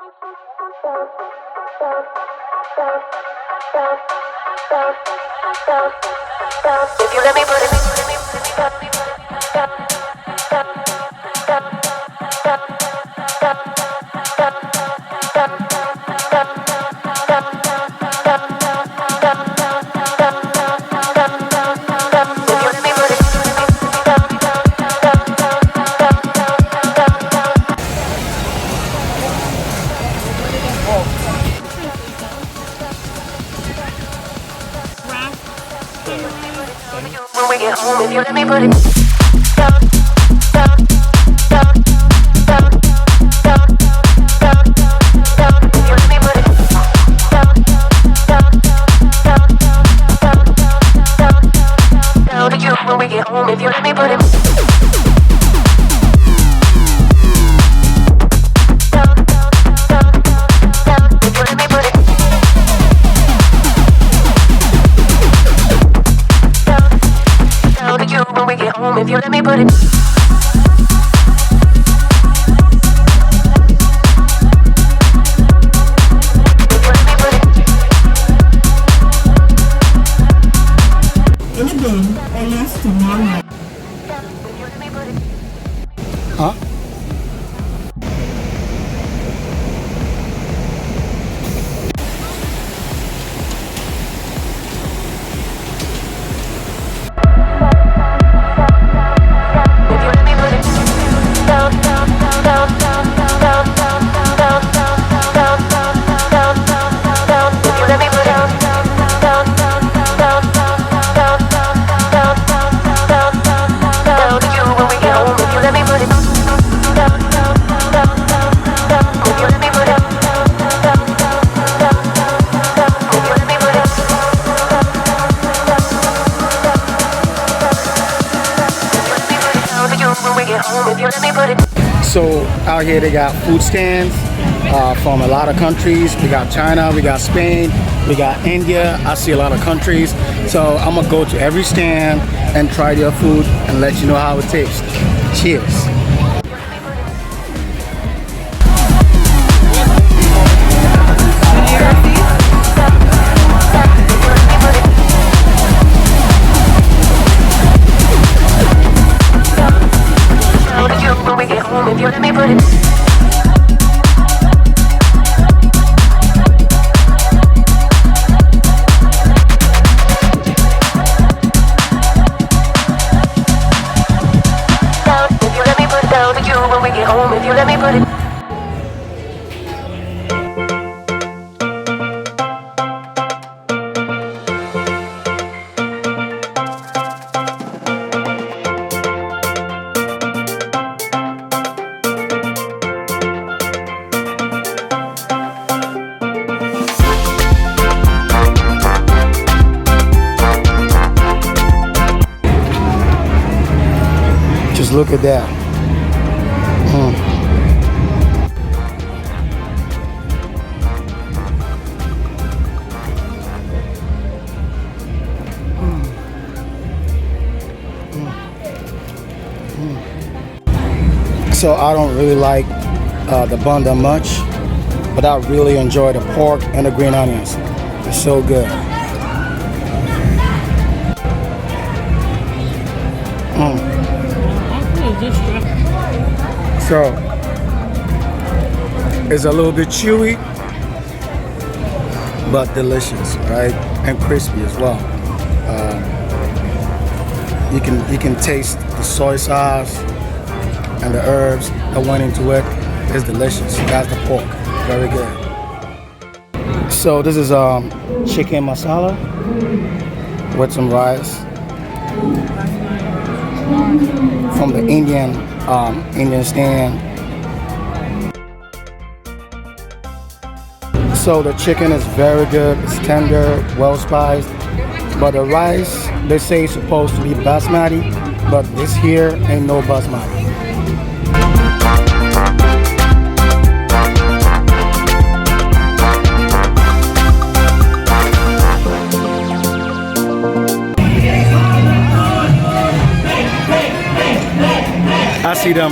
If you let me put it, when we get home, if you let me put it down, down, down, down, down, down, down. If you let me put it down, down, down, down, down, down to you when we get home. If you let me put it down, down, down. If you let me put it down to you when we get home. If you let me put it. Huh? So out here they got food stands from a lot of countries. We got China, we got Spain, we got India. I see a lot of countries. So I'm gonna go to every stand and try their food and let you know how it tastes. Cheers. If you let me put it down, if you let me put it down to you when we get home. If you let me put it Just look at that. So I don't really like the bun that much, but I really enjoy the pork and the green onions. It's so good. So it's a little bit chewy, but delicious, right? And crispy as well. You can taste the soy sauce and the herbs that went into it. It's delicious. That's the pork. Very good. So this is chicken masala with some rice from the Indian stand. So the chicken is very good. It's tender, well spiced. But the rice, they say, is supposed to be basmati, but this here ain't no basmati. I see them